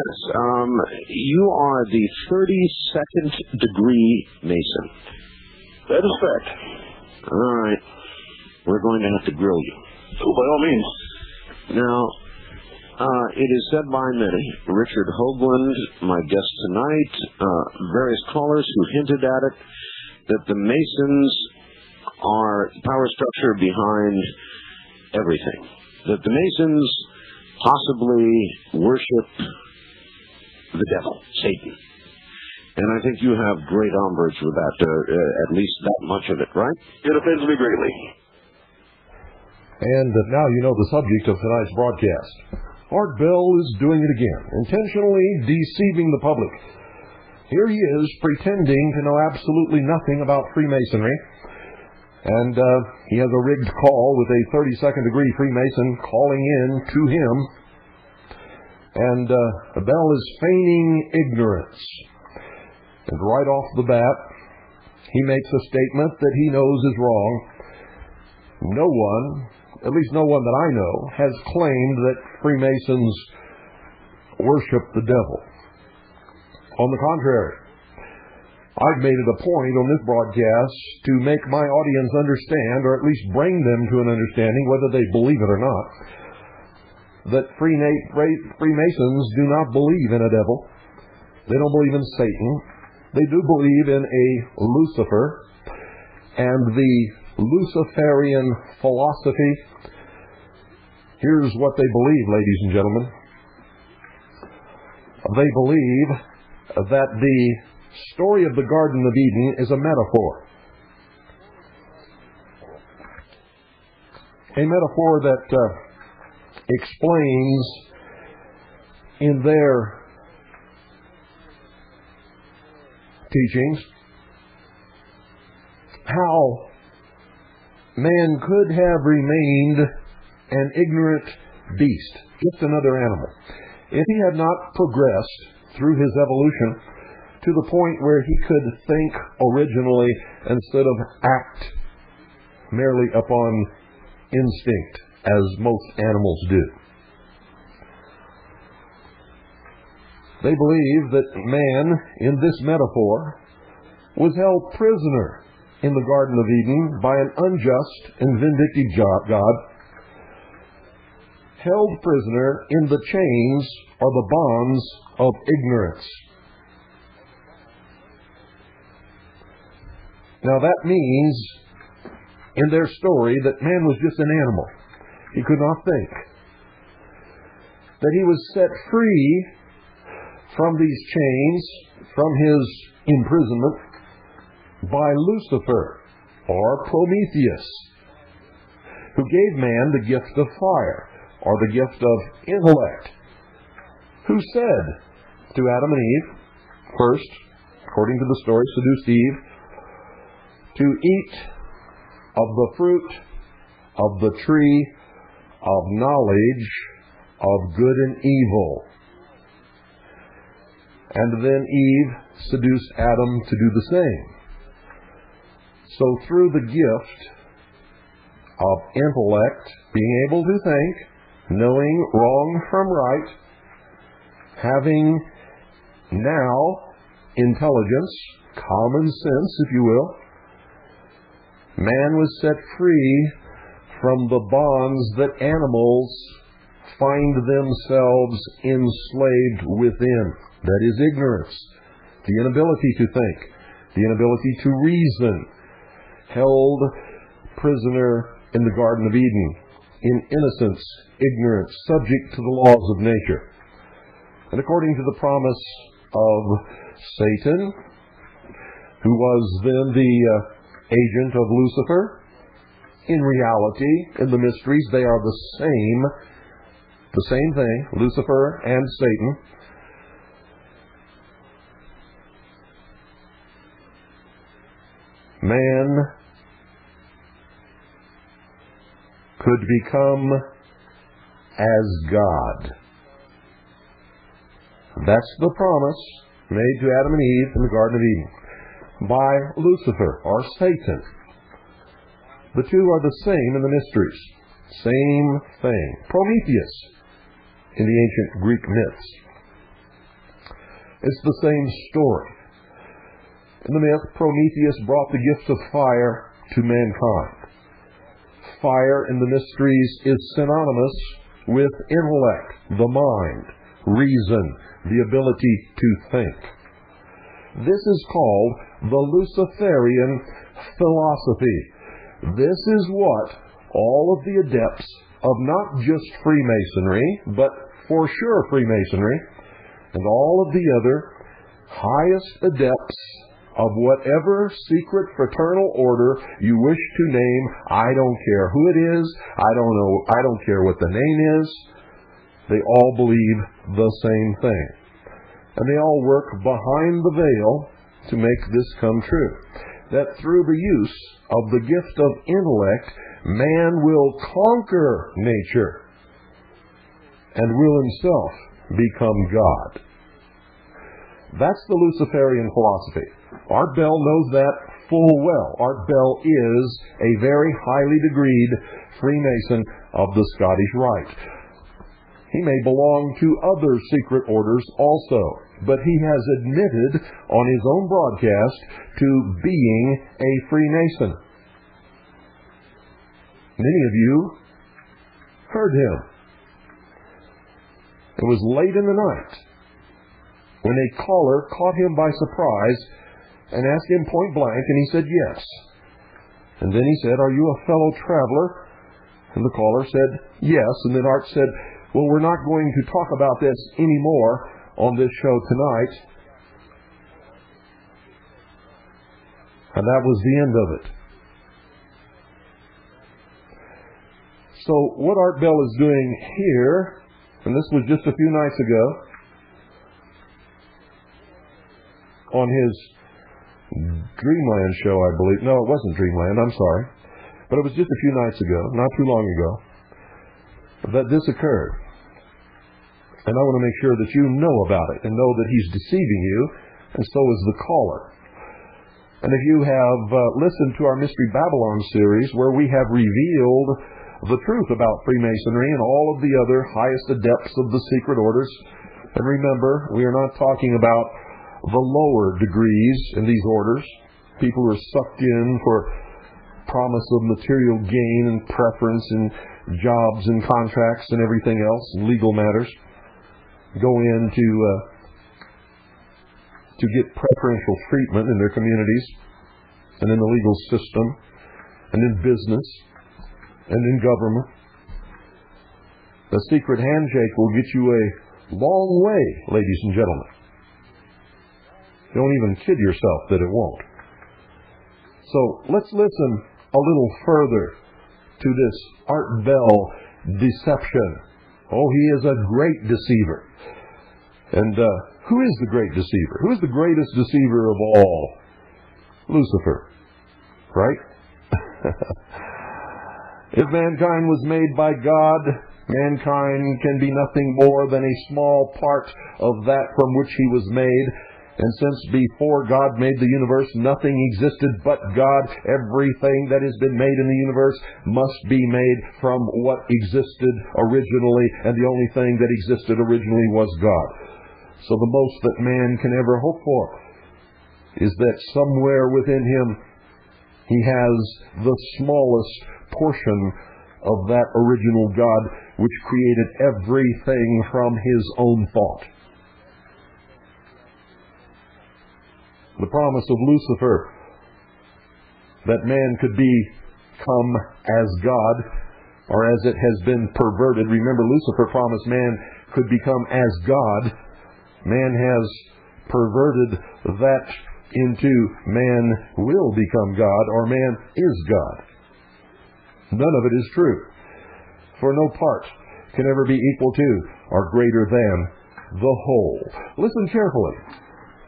Yes. You are the 32nd degree Mason. That is fact. All right. We're going to have to grill you. Oh, by all means. Now, it is said by many, Richard Hoagland, my guest tonight, various callers who hinted at it, that the Masons are the power structure behind everything. That the Masons possibly worship the devil, Satan. And I think you have great umbrage with that, at least that much of it, right? It offends me greatly. And now you know the subject of tonight's broadcast. Art Bell is doing it again, intentionally deceiving the public. Here he is, pretending to know absolutely nothing about Freemasonry. And he has a rigged call with a 32nd degree Freemason calling in to him. And Bell is feigning ignorance. And right off the bat, he makes a statement that he knows is wrong. No one, at least no one that I know, has claimed that Freemasons worship the devil. On the contrary, I've made it a point on this broadcast to make my audience understand, or at least bring them to an understanding, whether they believe it or not, that Freemasons do not believe in a devil. They don't believe in Satan. They do believe in a Lucifer and the Luciferian philosophy. Here's what they believe, ladies and gentlemen. They believe that the story of the Garden of Eden is a metaphor. A metaphor that explains in their teachings how man could have remained an ignorant beast, just another animal, if he had not progressed through his evolution to the point where he could think originally instead of act merely upon instinct, as most animals do. They believe that man, in this metaphor, was held prisoner in the Garden of Eden by an unjust and vindictive God, held prisoner in the chains or the bonds of ignorance. Now that means, in their story, that man was just an animal. He could not think. That he was set free from these chains, from his imprisonment, by Lucifer, or Prometheus, who gave man the gift of fire, or the gift of intellect, who said to Adam and Eve, first, according to the story, seduced Eve, to eat of the fruit of the tree of knowledge of good and evil. And then Eve seduced Adam to do the same. So through the gift of intellect, being able to think, knowing wrong from right, having now intelligence, common sense, if you will, man was set free from the bonds that animals find themselves enslaved within. That is ignorance, the inability to think, the inability to reason, held prisoner in the Garden of Eden, in innocence, ignorance, subject to the laws of nature. And according to the promise of Satan, who was then the agent of Lucifer, in reality, in the mysteries, they are the same thing, Lucifer and Satan. Man could become as God. That's the promise made to Adam and Eve in the Garden of Eden by Lucifer, or Satan. The two are the same in the mysteries. Same thing. Prometheus in the ancient Greek myths. It's the same story. In the myth, Prometheus brought the gift of fire to mankind. Fire in the mysteries is synonymous with intellect, the mind, reason, the ability to think. This is called the Luciferian philosophy. This is what all of the adepts of not just Freemasonry, but for sure Freemasonry, and all of the other highest adepts of whatever secret fraternal order you wish to name. I don't care who it is. I don't care what the name is. They all believe the same thing. And they all work behind the veil to make this come true. That through the use of the gift of intellect, man will conquer nature and will himself become God. That's the Luciferian philosophy. Art Bell knows that full well. Art Bell is a very highly degreed Freemason of the Scottish Rite. He may belong to other secret orders also, but he has admitted on his own broadcast to being a Freemason. Many of you heard him. It was late in the night when a caller caught him by surprise and asked him point blank, and he said yes. And then he said, "Are you a fellow traveler?" And the caller said yes. And then Art said, "Well, we're not going to talk about this anymore on this show tonight." And that was the end of it. So what Art Bell is doing here, and this was just a few nights ago, on his Dreamland show, I believe. No, it wasn't Dreamland, I'm sorry. But it was just a few nights ago, not too long ago, that this occurred. And I want to make sure that you know about it and know that he's deceiving you, and so is the caller. And if you have listened to our Mystery Babylon series, where we have revealed the truth about Freemasonry and all of the other highest adepts of the secret orders, and remember, we are not talking about the lower degrees in these orders, people who are sucked in for promise of material gain and preference and jobs and contracts and everything else, and legal matters, go in to get preferential treatment in their communities and in the legal system and in business and in government. The secret handshake will get you a long way, ladies and gentlemen. Don't even kid yourself that it won't. So let's listen a little further to this Art Bell deception. Oh, he is a great deceiver. And who is the great deceiver? Who is the greatest deceiver of all? Lucifer, right? If mankind was made by God, mankind can be nothing more than a small part of that from which he was made. And since before God made the universe, nothing existed but God, everything that has been made in the universe must be made from what existed originally, and the only thing that existed originally was God. So the most that man can ever hope for is that somewhere within him he has the smallest portion of that original God which created everything from his own thought. The promise of Lucifer that man could become as God, or as it has been perverted. Remember, Lucifer promised man could become as God. Man has perverted that into man will become God, or man is God. None of it is true. For no part can ever be equal to or greater than the whole. Listen carefully.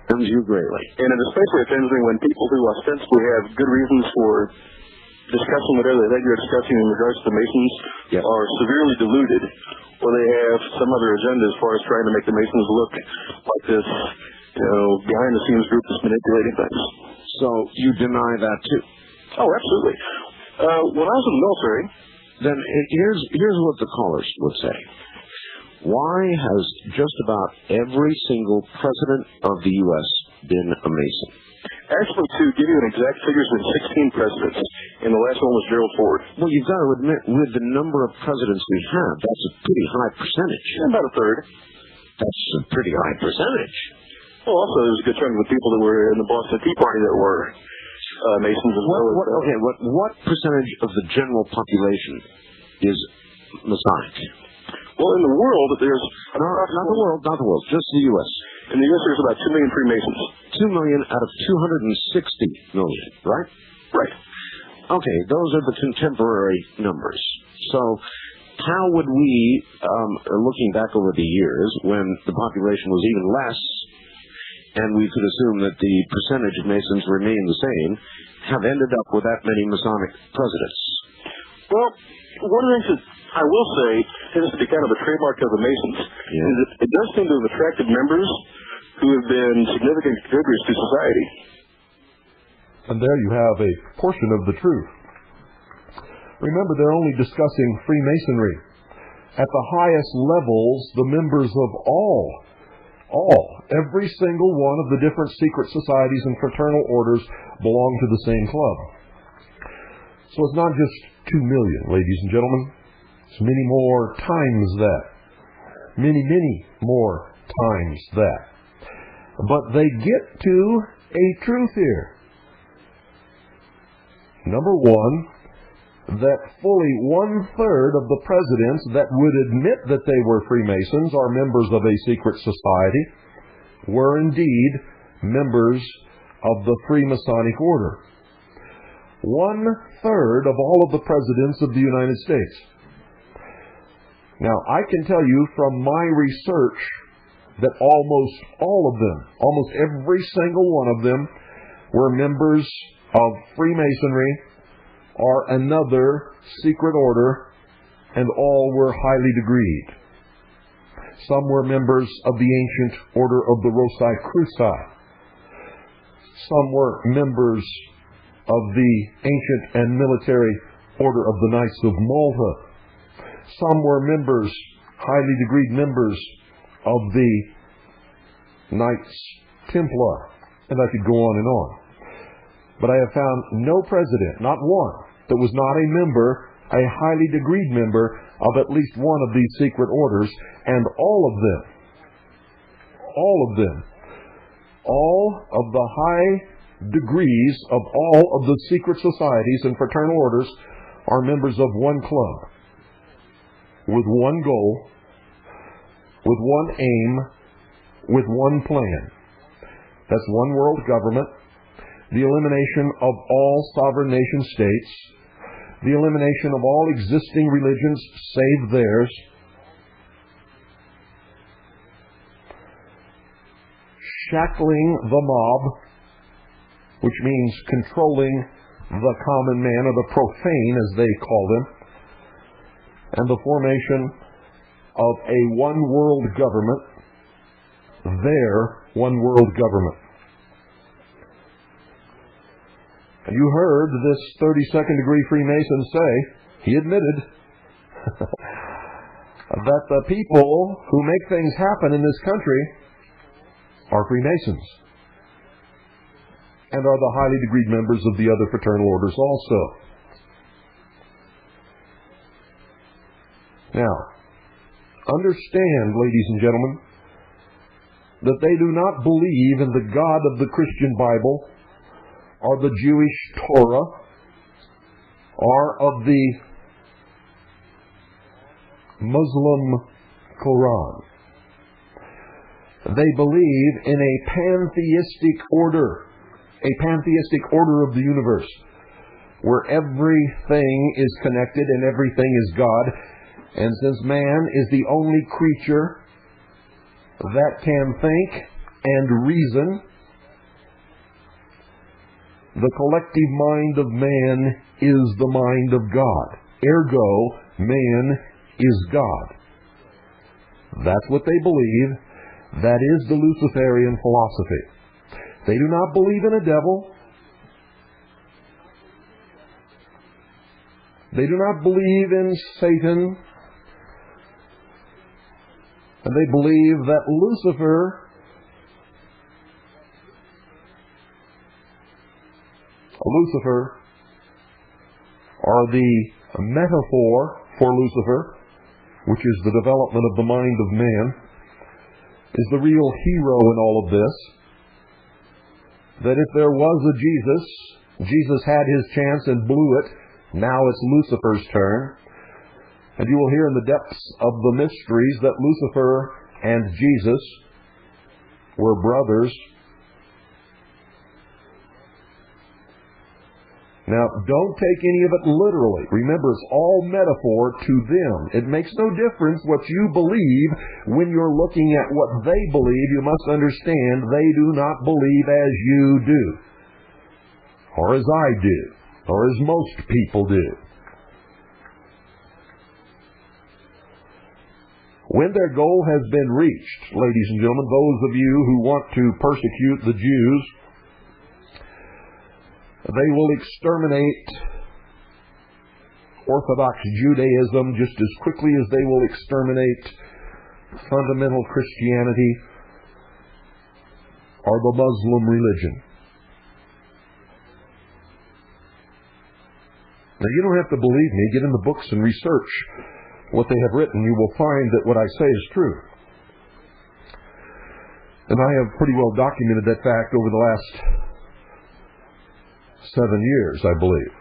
Offends you greatly. And it especially offends me when people who ostensibly have good reasons for discussing whatever that you're discussing in regards to the Masons are severely deluded, or they have some other agenda as far as trying to make the Masons look like this, behind-the-scenes group that's manipulating things. So you deny that too? Oh, absolutely. When I was in the military... Then here's what the callers would say. Why has just about every single president of the U.S. been a Mason? Actually, to give you an exact figure, it's been 16 presidents, and the last one was Gerald Ford. Well, you've got to admit, with the number of presidents we have, that's a pretty high percentage. About a third. That's a pretty high percentage. Well, also, there's a good chunk of the people that were in the Boston Tea Party that were Masons as well. What percentage of the general population is Masonic? Well, in the world, there's... Not the world, just the U.S. In the U.S., there's about 2 million Freemasons. 2 million out of 260 million, right? Right. Okay, those are the contemporary numbers. So how would we, looking back over the years, when the population was even less, and we could assume that the percentage of Masons remained the same, have ended up with that many Masonic presidents? Well, one of the things that I will say tends to be kind of a trademark of the Masons is that it does seem to have attracted members who have been significant contributors to society. And there you have a portion of the truth. Remember, they're only discussing Freemasonry. At the highest levels, the members of every single one of the different secret societies and fraternal orders belong to the same club. So it's not just 2 million, ladies and gentlemen. It's many more times that. Many, many more times that. But they get to a truth here. Number one, that fully 1/3 of the presidents that would admit that they were Freemasons or members of a secret society were indeed members of the Freemasonic order. 1/3 of all of the presidents of the United States. Now, I can tell you from my research that almost all of them, almost every single one of them, were members of Freemasonry or another secret order, and all were highly degreed. Some were members of the ancient order of the Rosicrucians. Some were members of the ancient and military order of the Knights of Malta. Some were members, highly degreed members, of the Knights Templar, and I could go on and on. But I have found no president, not one, that was not a member, a highly degreed member of at least one of these secret orders, and all of the high degrees of all of the secret societies and fraternal orders are members of one club, with one goal, with one aim, with one plan. That's one world government, the elimination of all sovereign nation states, the elimination of all existing religions save theirs, shackling the mob, which means controlling the common man, or the profane as they call them, and the formation of a one world government, their one world government. You heard this 32nd degree Freemason say, he admitted, that the people who make things happen in this country are Freemasons, and are the highly degreed members of the other fraternal orders also. Now, understand, ladies and gentlemen, that they do not believe in the God of the Christian Bible, or the Jewish Torah, or of the Muslim Quran. They believe in a pantheistic order of the universe, where everything is connected and everything is God. And since man is the only creature that can think and reason, the collective mind of man is the mind of God. Ergo, man is God. That's what they believe. That is the Luciferian philosophy. They do not believe in a devil. They do not believe in Satan. And they believe that Lucifer or the metaphor for Lucifer, which is the development of the mind of man, is the real hero in all of this. That if there was a Jesus had his chance and blew it. Now it's Lucifer's turn. And you will hear in the depths of the mysteries that Lucifer and Jesus were brothers. Now, don't take any of it literally. Remember, it's all metaphor to them. It makes no difference what you believe when you're looking at what they believe. You must understand they do not believe as you do, or as I do, or as most people do. When their goal has been reached, ladies and gentlemen, those of you who want to persecute the Jews, they will exterminate Orthodox Judaism just as quickly as they will exterminate fundamental Christianity or the Muslim religion. Now, you don't have to believe me. Get in the books and research what they have written. You will find that what I say is true. And I have pretty well documented that fact over the last 7 years, I believe.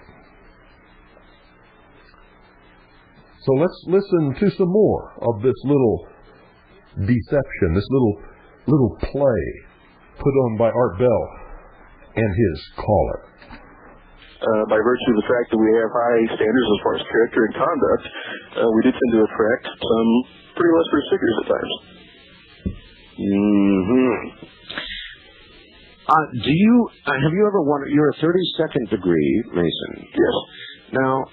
So let's listen to some more of this little deception, this little play put on by Art Bell and his caller. By virtue of the fact that we have high standards as far as character and conduct, we do tend to attract some pretty lustrous figures at times. Have you ever wondered, you're a 32nd degree Mason. Yes. Now,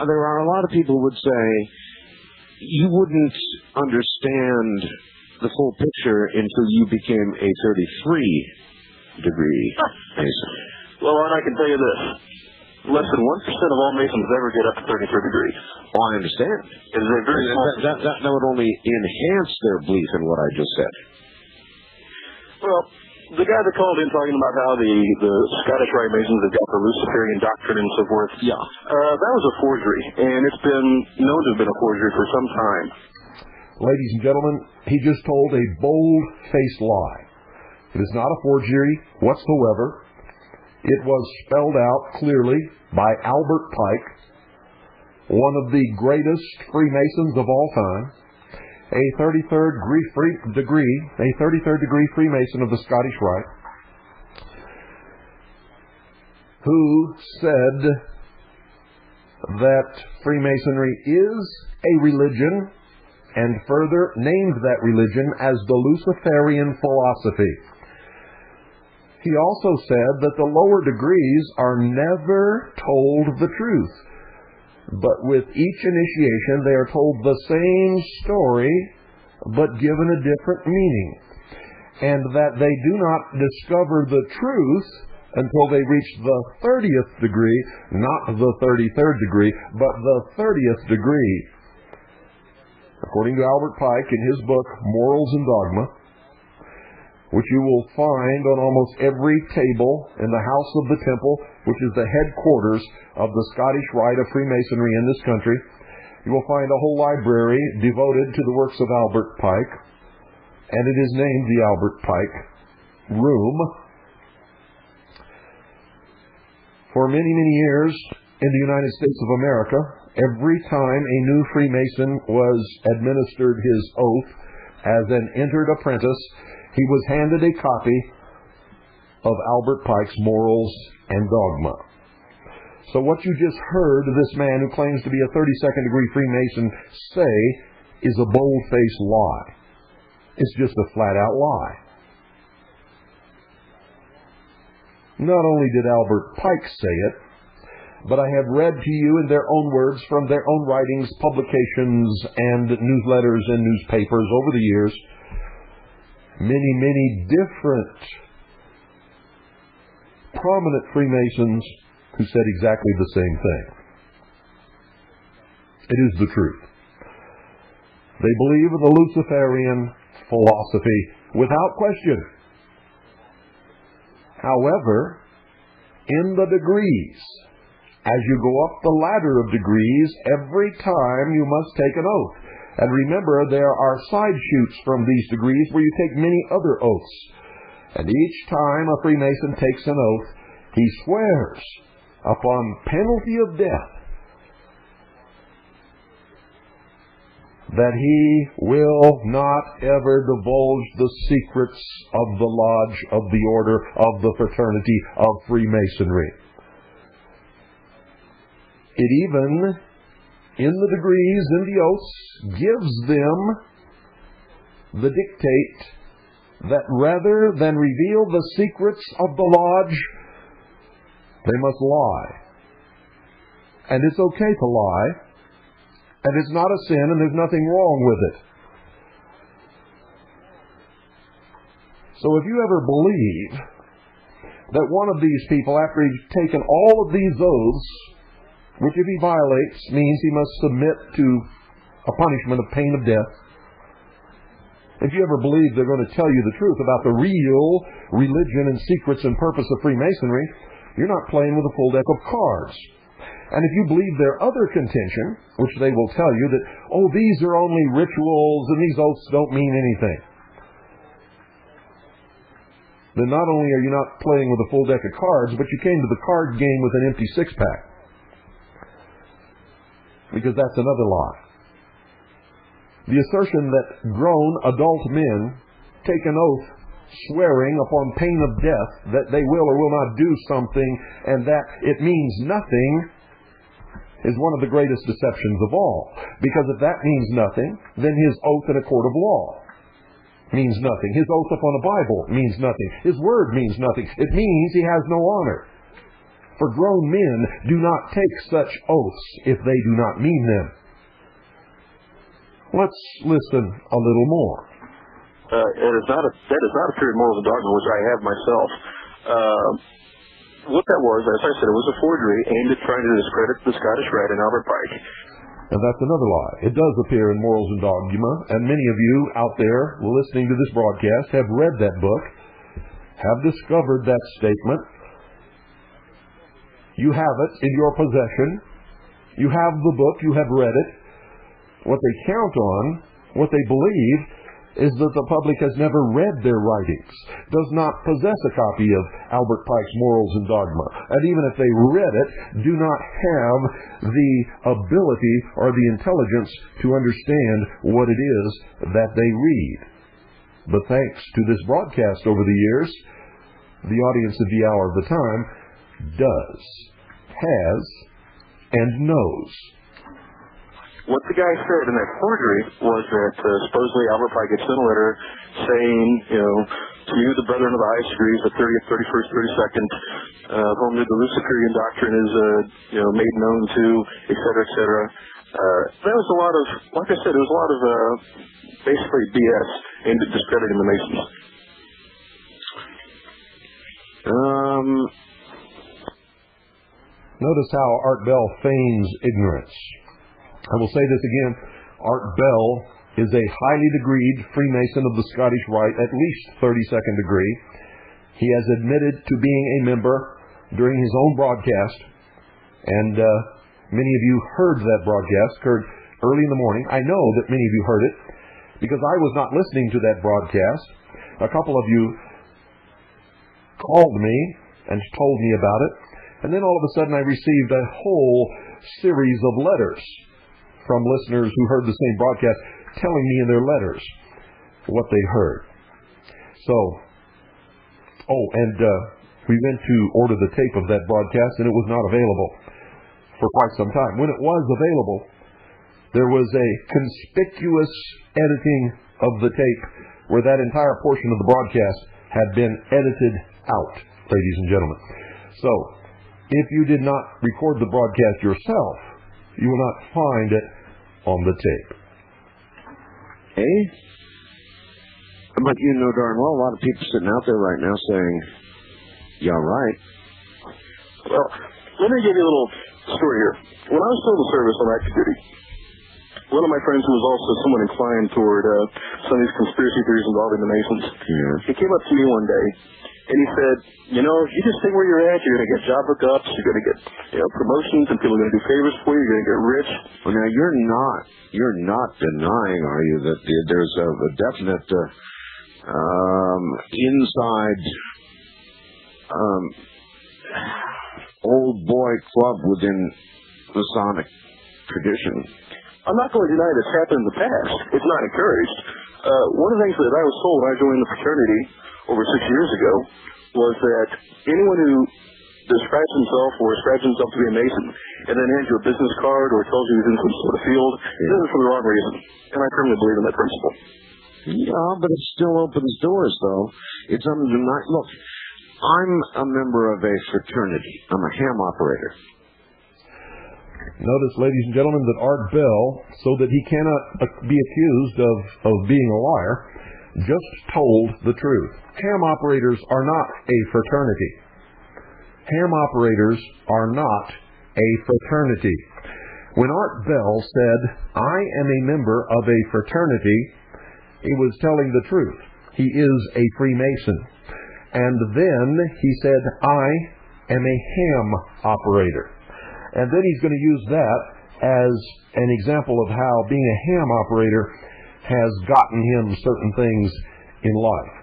there are a lot of people who would say you wouldn't understand the full picture until you became a 33 degree Mason. Well, and I can tell you this. Less than 1% of all Masons ever get up to 33 degrees. Oh, I understand. It is a very small... That would only enhance their belief in what I just said. Well, the guy that called in talking about how the Scottish Rite Masons have got the Luciferian doctrine and so forth, yeah, that was a forgery, and it's been known to have been a forgery for some time. Ladies and gentlemen, he just told a bold-faced lie. It is not a forgery whatsoever. It was spelled out clearly by Albert Pike, one of the greatest Freemasons of all time, a 33rd degree Freemason of the Scottish Rite, who said that Freemasonry is a religion, and further named that religion as the Luciferian philosophy. He also said that the lower degrees are never told the truth, but with each initiation they are told the same story, but given a different meaning, and that they do not discover the truth until they reach the 30th degree, not the 33rd degree, but the 30th degree. According to Albert Pike in his book, Morals and Dogma, which you will find on almost every table in the House of the Temple, which is the headquarters of the Scottish Rite of Freemasonry in this country. You will find a whole library devoted to the works of Albert Pike, and it is named the Albert Pike Room. For many, many years in the United States of America, every time a new Freemason was administered his oath as an entered apprentice, he was handed a copy of Albert Pike's Morals and Dogma. So what you just heard this man who claims to be a 32nd degree Freemason say is a bold-faced lie. It's just a flat-out lie. Not only did Albert Pike say it, but I have read to you in their own words from their own writings, publications, and newsletters and newspapers over the years, many, many different prominent Freemasons who said exactly the same thing. It is the truth. They believe in the Luciferian philosophy without question. However, in the degrees, as you go up the ladder of degrees, every time you must take an oath. And remember, there are side shoots from these degrees where you take many other oaths. And each time a Freemason takes an oath, he swears upon penalty of death that he will not ever divulge the secrets of the lodge, of the order, of the fraternity of Freemasonry. It even, in the degrees, in the oaths, gives them the dictate that rather than reveal the secrets of the lodge, they must lie. And it's okay to lie. And it's not a sin, and there's nothing wrong with it. So if you ever believe that one of these people, after he's taken all of these oaths, which if he violates means he must submit to a punishment of pain of death, if you ever believe they're going to tell you the truth about the real religion and secrets and purpose of Freemasonry, you're not playing with a full deck of cards. And if you believe their other contention, which they will tell you that, oh, these are only rituals and these oaths don't mean anything, then not only are you not playing with a full deck of cards, but you came to the card game with an empty six-pack. Because that's another lie. The assertion that grown adult men take an oath swearing upon pain of death that they will or will not do something and that it means nothing is one of the greatest deceptions of all. Because if that means nothing, then his oath in a court of law means nothing. His oath upon a Bible means nothing. His word means nothing. It means he has no honor. For grown men do not take such oaths if they do not mean them. Let's listen a little more. That is not a period morals and dogma, which I have myself. What that was, as I said, it was a forgery aimed at trying to discredit the Scottish Rite and Albert Pike. And that's another lie. It does appear in Morals and Dogma, and many of you out there listening to this broadcast have read that book, have discovered that statement. You have it in your possession. You have the book. You have read it. What they count on, what they believe, is that the public has never read their writings, does not possess a copy of Albert Pike's Morals and Dogma, and even if they read it, do not have the ability or the intelligence to understand what it is that they read. But thanks to this broadcast over the years, the audience of the hour of the time does, has, and knows. What the guy said in that forgery was that supposedly Albert Pike had sent a letter saying, to you, the brethren of the highest degrees, the 30th, 31st, 32nd, whom the Luciferian doctrine is, made known to, et cetera, that was a lot of, like I said, it was a lot of basically BS aimed at discrediting the Masons. Notice how Art Bell feigns ignorance. I will say this again. Art Bell is a highly degreed Freemason of the Scottish Rite, at least 32nd degree. He has admitted to being a member during his own broadcast, and many of you heard that broadcast, occurred early in the morning. I know that many of you heard it, because I was not listening to that broadcast. A couple of you called me and told me about it, and then all of a sudden I received a whole series of letters from listeners who heard the same broadcast telling me in their letters what they heard. So, we went to order the tape of that broadcast, and it was not available for quite some time. When it was available, there was a conspicuous editing of the tape where that entire portion of the broadcast had been edited out, ladies and gentlemen. So, if you did not record the broadcast yourself, you will not find it on the tape. Eh? But you know darn well a lot of people sitting out there right now saying, yeah, right. Well, let me give you a little story here. When I was still in the service on active duty, one of my friends who was also somewhat inclined toward some of these conspiracy theories involving the Masons, he came up to me one day and he said, you know, if you just stay where you're at, you're going to get job hookups, you're going to get promotions, and people are going to do favors for you, you're going to get rich. Well, now you're not denying, are you, that there's a definite inside old boy club within Masonic tradition? I'm not going to deny this happened in the past. It's not encouraged. One of the things that I was told when I joined the fraternity over 6 years ago was that anyone who describes himself or ascribes himself to be a Mason and then hands you a business card or tells you he's in some sort of field, does it for the wrong reason. And I firmly believe in that principle. Yeah, but it still opens doors, though. It's undeniable. Look, I'm a member of a fraternity. I'm a ham operator. Notice, ladies and gentlemen, that Art Bell, so that he cannot be accused of being a liar, just told the truth. Ham operators are not a fraternity. Ham operators are not a fraternity. When Art Bell said, I am a member of a fraternity, he was telling the truth. He is a Freemason. And then he said, I am a ham operator. And then he's going to use that as an example of how being a ham operator has gotten him certain things in life.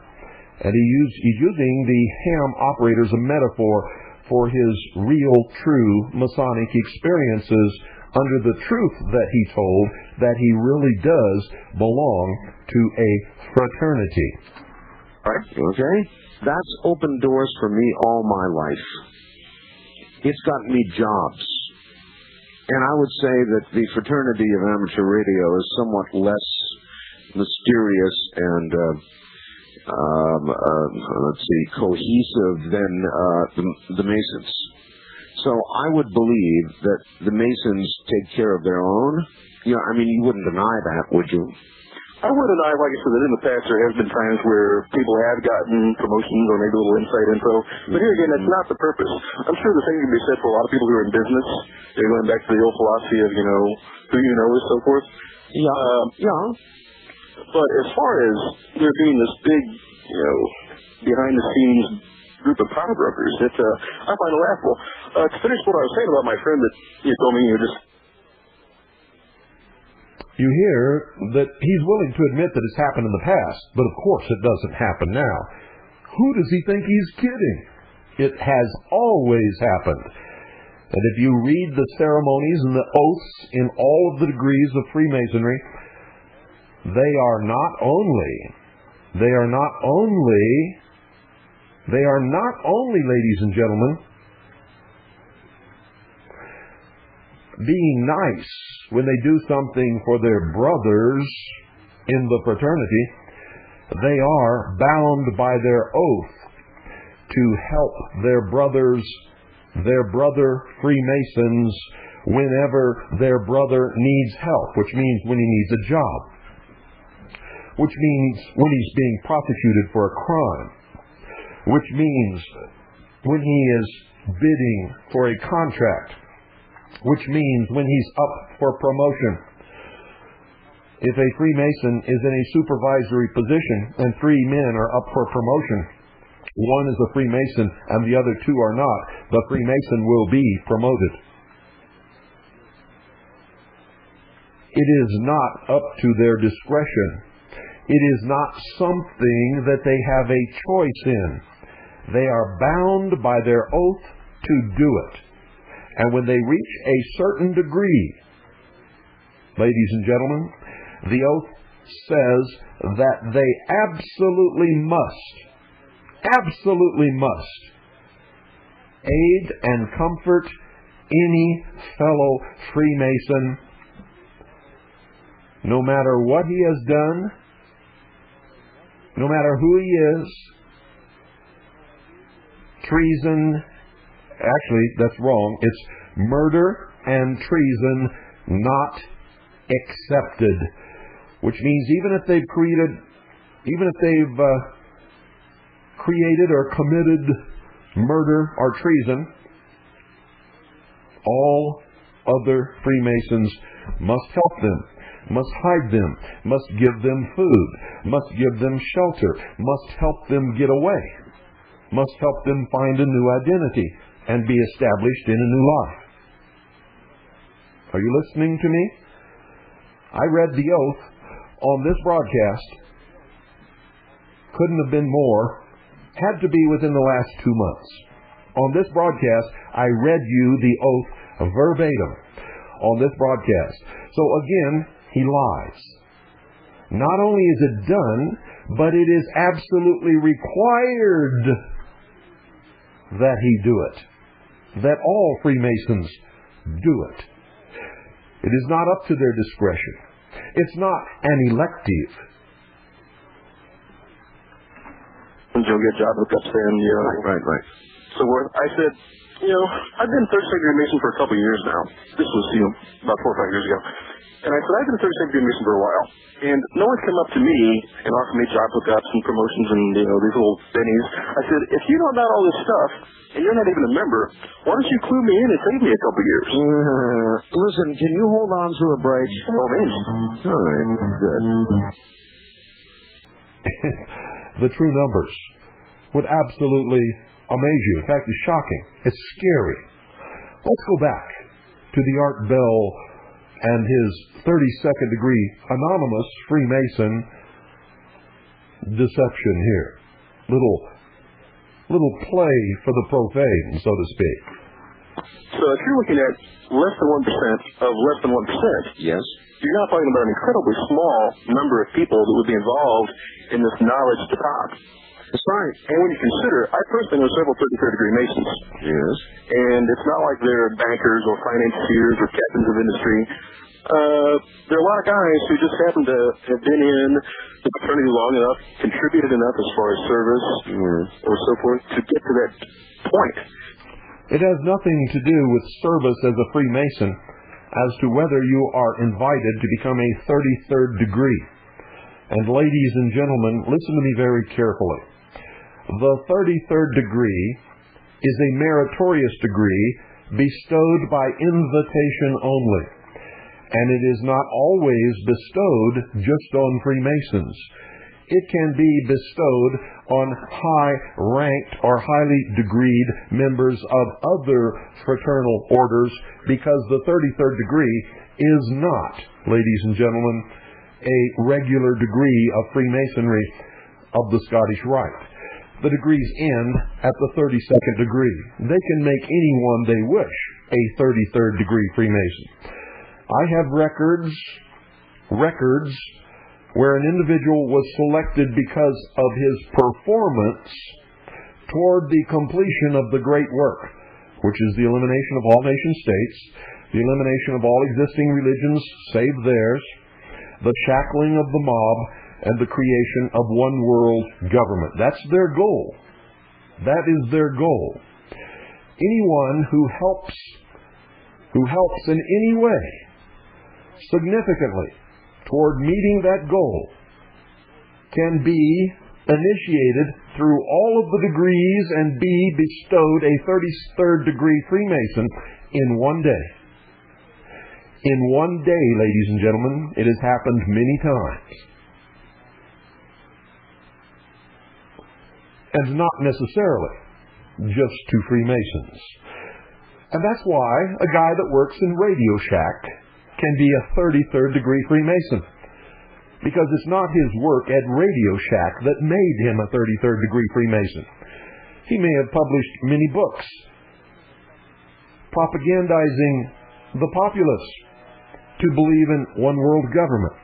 And he's using the ham operator as a metaphor for his real, true Masonic experiences under the truth that he told, that he really does belong to a fraternity. All right, okay? That's opened doors for me all my life. It's gotten me jobs. And I would say that the fraternity of amateur radio is somewhat less mysterious and, cohesive than the Masons. So I would believe that the Masons take care of their own. You know, I mean, you wouldn't deny that, would you? I would deny, like I said, that in the past there has been times where people have gotten promotions or maybe a little inside info. But here again, that's not the purpose. I'm sure the same can be said for a lot of people who are in business. They're going back to the old philosophy of, who you know and so forth. Yeah. But as far as there being this big, behind-the-scenes group of power brokers, I find it laughable. To finish what I was saying about my friend that you told me You hear that he's willing to admit that it's happened in the past, but of course it doesn't happen now. Who does he think he's kidding? It has always happened. And if you read the ceremonies and the oaths in all of the degrees of Freemasonry, they are not only, ladies and gentlemen, being nice when they do something for their brothers in the fraternity. They are bound by their oath to help their brother Freemasons whenever their brother needs help, which means when he needs a job, which means when he's being prosecuted for a crime, which means when he is bidding for a contract, which means when he's up for promotion. If a Freemason is in a supervisory position and 3 men are up for promotion, one is a Freemason and the other 2 are not, the Freemason will be promoted. It is not up to their discretion. It is not something that they have a choice in. They are bound by their oath to do it. And when they reach a certain degree, ladies and gentlemen, the oath says that they absolutely must aid and comfort any fellow Freemason, no matter what he has done, no matter who he is. Treason, actually, that's wrong. It's murder and treason not accepted. Which means even if they've created or committed murder or treason, all other Freemasons must help them. must hide them, must give them food, must give them shelter, must help them get away, must help them find a new identity and be established in a new life. Are you listening to me? I read the oath on this broadcast. Couldn't have been more. Had to be within the last 2 months. On this broadcast, I read you the oath verbatim on this broadcast. So again, he lies. Not only is it done, but it is absolutely required that he do it. That all Freemasons do it. It is not up to their discretion. It's not an elective. You'll get job hookups then, Right. So I said, I've been third secondary Mason for a couple of years now. This was, about 4 or 5 years ago. And I said, I've been a third secondary Mason for a while. And no one's come up to me and offered me job hookups and promotions and, these little bennies. I said, if you don't know all this stuff, and you're not even a member, why don't you clue me in and save me a couple of years? Listen, can you hold on through a break? Oh, man. All right, good. The true numbers would absolutely amaze you. In fact, it's shocking. It's scary. Let's go back to the Art Bell and his 32nd degree anonymous Freemason deception here. Little play for the profane, so to speak. So if you're looking at less than 1% of less than 1%, yes, you're not talking about an incredibly small number of people that would be involved in this knowledge to top. That's right. And when you consider, I personally know several 33rd degree Masons. Yes. And it's not like they're bankers or financiers or captains of industry. There are a lot of guys who just happen to have been in the fraternity long enough, contributed enough as far as service or so forth to get to that point. It has nothing to do with service as a Freemason as to whether you are invited to become a 33rd degree. And ladies and gentlemen, listen to me very carefully. The 33rd degree is a meritorious degree bestowed by invitation only. And it is not always bestowed just on Freemasons. It can be bestowed on high-ranked or highly degreed members of other fraternal orders, because the 33rd degree is not, ladies and gentlemen, a regular degree of Freemasonry of the Scottish Rite. The degrees end at the 32nd degree. They can make anyone they wish a 33rd degree Freemason. I have records where an individual was selected because of his performance toward the completion of the great work, which is the elimination of all nation states, the elimination of all existing religions save theirs, the shackling of the mob, and the creation of one world government. That's their goal. That is their goal. Anyone who helps in any way significantly toward meeting that goal can be initiated through all of the degrees and be bestowed a 33rd degree Freemason in one day. In one day, ladies and gentlemen, it has happened many times. And not necessarily just to Freemasons. And that's why a guy that works in Radio Shack can be a 33rd degree Freemason. Because it's not his work at Radio Shack that made him a 33rd degree Freemason. He may have published many books propagandizing the populace to believe in one world government,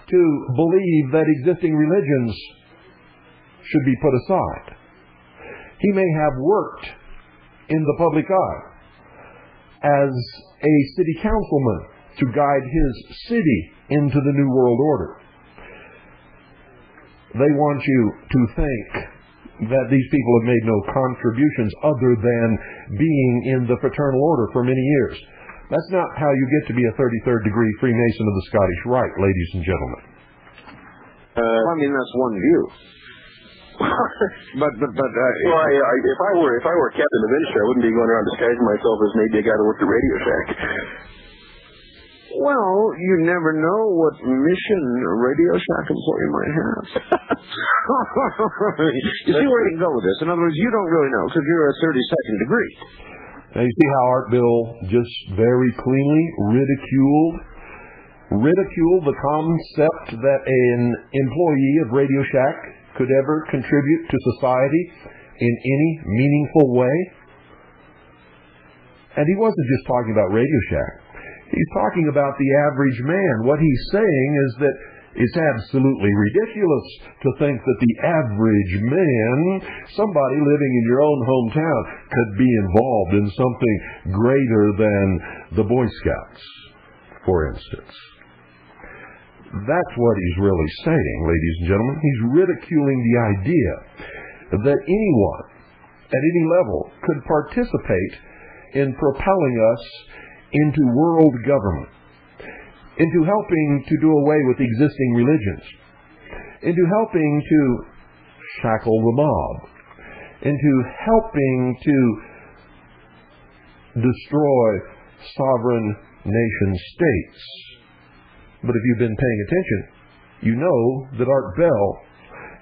to believe that existing religions should be put aside. He may have worked in the public eye as a city councilman to guide his city into the New World Order. They want you to think that these people have made no contributions other than being in the fraternal order for many years. That's not how you get to be a 33rd degree Freemason of the Scottish Rite, ladies and gentlemen. I mean, that's one view. But if I were a captain of industry, I wouldn't be going around disguising myself as maybe a guy that worked at Radio Shack. Well, you never know what mission a Radio Shack employee might have. You see where I can go with this? In other words, you don't really know because you're a 32nd degree. Now, you see how Art Bill just very cleanly ridiculed the concept that an employee of Radio Shack could ever contribute to society in any meaningful way? And he wasn't just talking about Radio Shack. He's talking about the average man. What he's saying is that it's absolutely ridiculous to think that the average man, somebody living in your own hometown, could be involved in something greater than the Boy Scouts, for instance. That's what he's really saying, ladies and gentlemen. He's ridiculing the idea that anyone at any level could participate in propelling us into world government, into helping to do away with existing religions, into helping to shackle the mob, into helping to destroy sovereign nation states. But if you've been paying attention, you know that Art Bell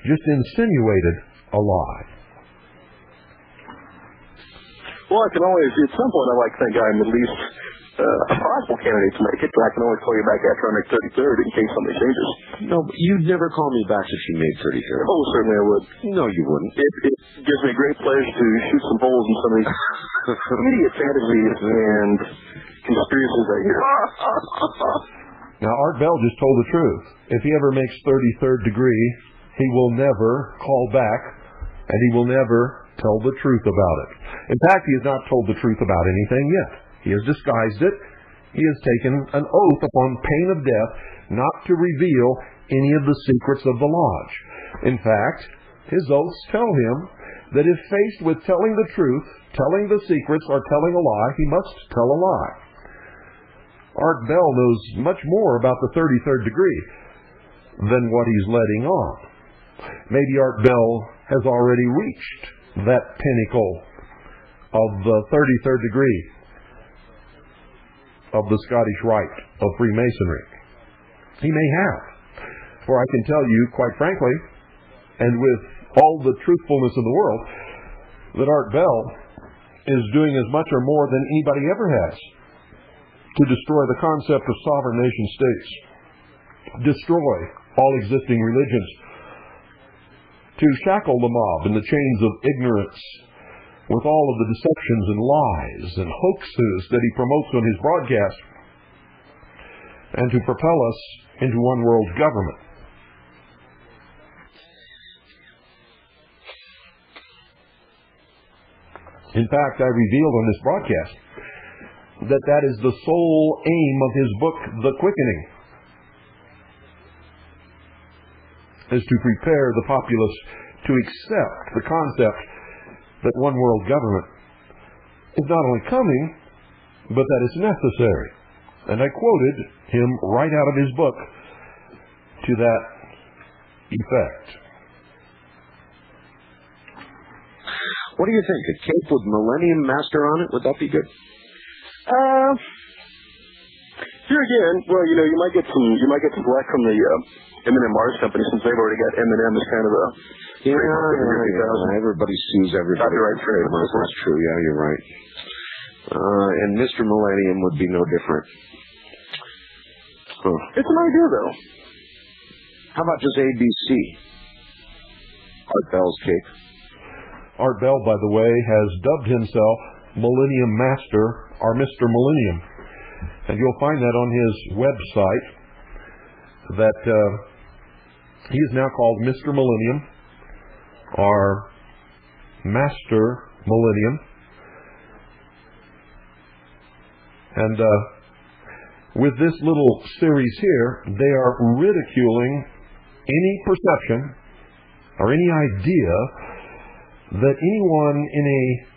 just insinuated a lie. Well, I can always, at some point, I like to think I'm at least a possible candidate to make it, but I can always call you back after I make 33rd in case something changes. No, but you'd never call me back if you made 33rd. Oh, certainly I would. No, you wouldn't. It gives me great pleasure to shoot some holes in some of these idiot fantasies and conspiracies I hear. Now, Art Bell just told the truth. If he ever makes 33rd degree, he will never call back, and he will never tell the truth about it. In fact, he has not told the truth about anything yet. He has disguised it. He has taken an oath upon pain of death not to reveal any of the secrets of the lodge. In fact, his oaths tell him that if faced with telling the truth, telling the secrets, or telling a lie, he must tell a lie. Art Bell knows much more about the 33rd degree than what he's letting on. Maybe Art Bell has already reached that pinnacle of the 33rd degree of the Scottish Rite of Freemasonry. He may have. For I can tell you, quite frankly, and with all the truthfulness in the world, that Art Bell is doing as much or more than anybody ever has to destroy the concept of sovereign nation states, destroy all existing religions, to shackle the mob in the chains of ignorance with all of the deceptions and lies and hoaxes that he promotes on his broadcast, and to propel us into one world government. In fact, I revealed on this broadcast that that is the sole aim of his book, The Quickening, is to prepare the populace to accept the concept that one world government is not only coming, but that it's necessary. And I quoted him right out of his book to that effect. What do you think? A cape with Millennium Master on it? Would that be good? Here again, well, you know, you might get some black from the M&M Mars company since they've already got M&M as kind of a everybody sues everybody. Copyright trade. That's true. Yeah, you're right. And Mr. Millennium would be no different. Huh. It's an idea, though. How about just ABC? Art Bell's cape. Art Bell, by the way, has dubbed himself Millennium Master, or Mr. Millennium. And you'll find that on his website, that he is now called Mr. Millennium, or Master Millennium. And with this little series here, they are ridiculing any perception or any idea that anyone in a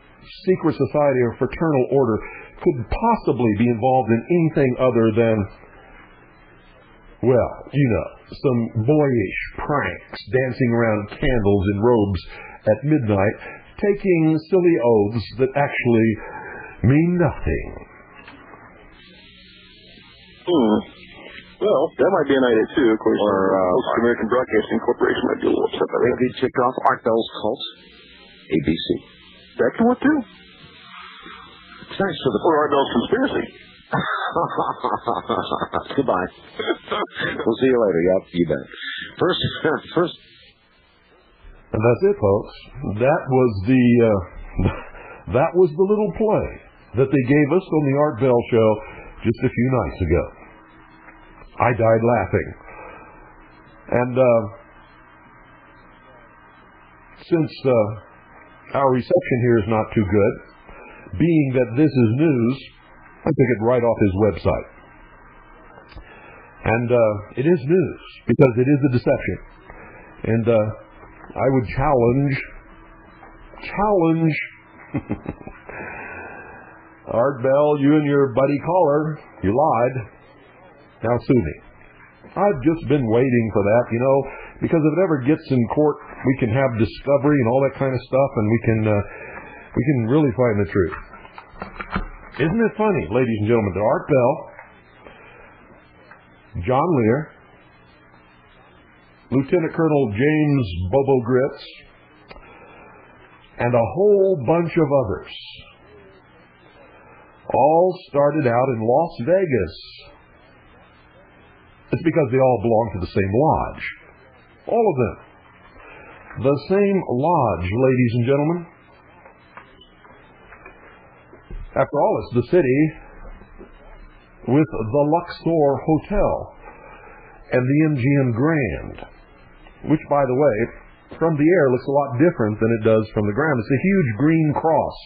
secret society or fraternal order could possibly be involved in anything other than, well, you know, some boyish pranks, dancing around candles in robes at midnight, taking silly oaths that actually mean nothing. Well, that might be an idea, too. Of course, American Broadcasting Corporation might be a little upset by that. Maybe tick off Art Bell's Cult, ABC. That can work, too. Thanks for the... Or Art Bell's Conspiracy. Goodbye. We'll see you later. Yep, you bet. First. And that's it, folks. That was the little play that they gave us on the Art Bell Show just a few nights ago. I died laughing. And since our reception here is not too good, being that this is news, I took it right off his website. And it is news, because it is a deception. And I would challenge Art Bell, you and your buddy caller, you lied. Now sue me. I've just been waiting for that, because if it ever gets in court, we can have discovery and all that kind of stuff, and we can really find the truth. Isn't it funny, ladies and gentlemen, that Art Bell, John Lear, Lieutenant Colonel James Bobo Gritz, and a whole bunch of others all started out in Las Vegas. It's because they all belong to the same lodge. All of them. The same lodge, ladies and gentlemen. After all, it's the city with the Luxor Hotel and the MGM Grand, which, by the way, from the air looks a lot different than it does from the ground. It's a huge green cross.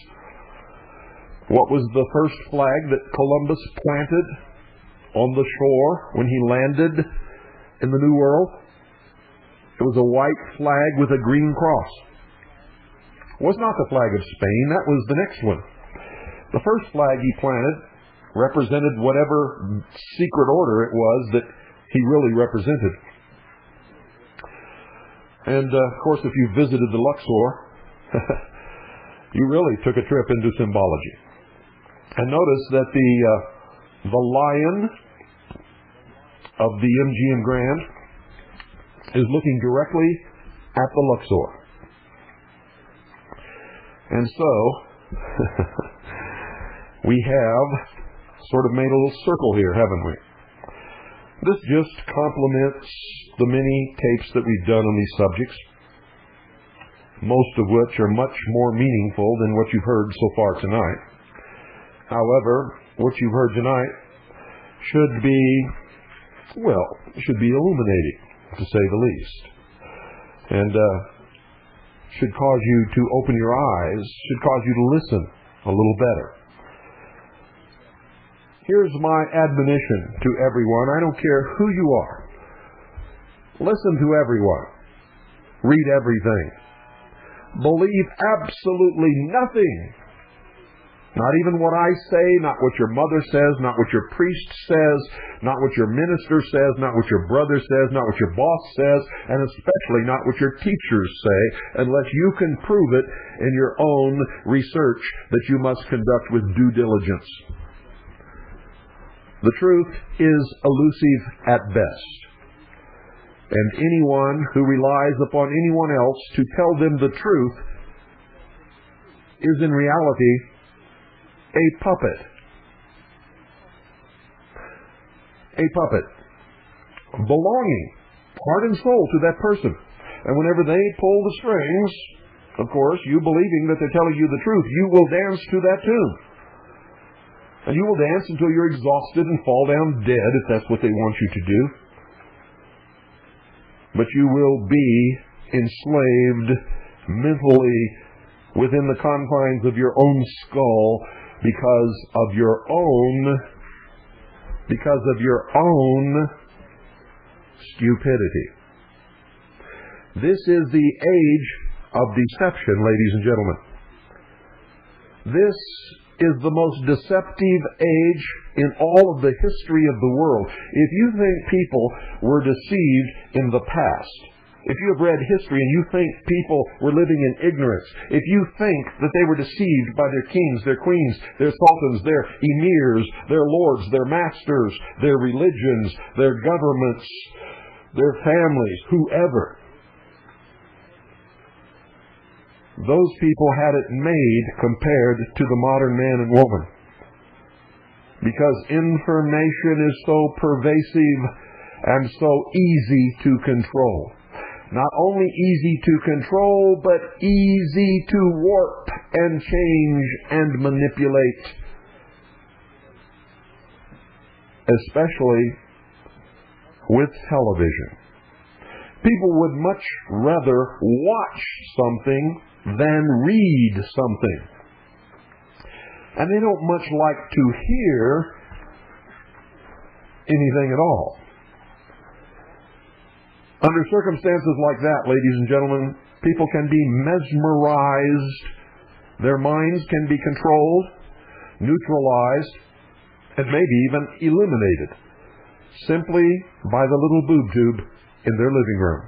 What was the first flag that Columbus planted on the shore when he landed in the New World? It was a white flag with a green cross. It was not the flag of Spain. That was the next one. The first flag he planted represented whatever secret order it was that he really represented. And, of course, if you visited the Luxor, you really took a trip into symbology. And notice that the lion of the MGM Grand is looking directly at the Luxor. And so, we have sort of made a little circle here, haven't we? This just complements the many tapes that we've done on these subjects, most of which are much more meaningful than what you've heard so far tonight. However, what you've heard tonight should be illuminating, to say the least. And should cause you to open your eyes, should cause you to listen a little better. Here's my admonition to everyone. I don't care who you are. Listen to everyone. Read everything. Believe absolutely nothing. Not even what I say, not what your mother says, not what your priest says, not what your minister says, not what your brother says, not what your boss says, and especially not what your teachers say, unless you can prove it in your own research that you must conduct with due diligence. The truth is elusive at best. And anyone who relies upon anyone else to tell them the truth is in reality a puppet. A puppet. Belonging, heart and soul, to that person. And whenever they pull the strings, of course, you believing that they're telling you the truth, you will dance to that tune. And you will dance until you're exhausted and fall down dead, if that's what they want you to do. But you will be enslaved mentally within the confines of your own skull because of your own stupidity. This is the age of deception, ladies and gentlemen. This is the most deceptive age in all of the history of the world. If you think people were deceived in the past, if you have read history and you think people were living in ignorance, if you think that they were deceived by their kings, their queens, their sultans, their emirs, their lords, their masters, their religions, their governments, their families, whoever, those people had it made compared to the modern man and woman. Because information is so pervasive and so easy to control. Not only easy to control, but easy to warp and change and manipulate. Especially with television. People would much rather watch something than read something. And they don't much like to hear anything at all. Under circumstances like that, ladies and gentlemen, people can be mesmerized, their minds can be controlled, neutralized, and maybe even eliminated, simply by the little boob tube in their living room.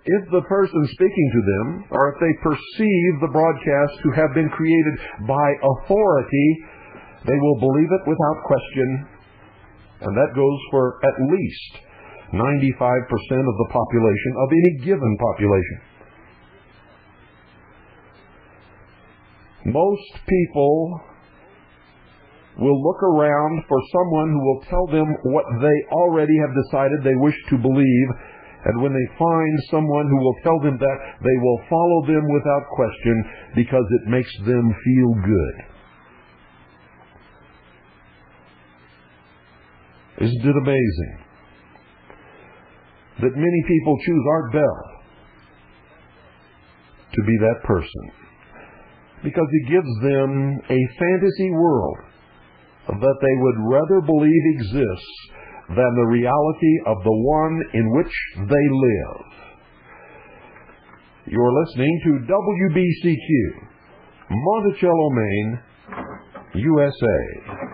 If the person speaking to them, or if they perceive the broadcast to have been created by authority, they will believe it without question, and that goes for at least 95% of the population, of any given population. Most people will look around for someone who will tell them what they already have decided they wish to believe, and when they find someone who will tell them that, they will follow them without question because it makes them feel good. Isn't it amazing that many people choose Art Bell to be that person? Because he gives them a fantasy world that they would rather believe exists than the reality of the one in which they live. You're listening to WBCQ, Monticello, Maine, USA.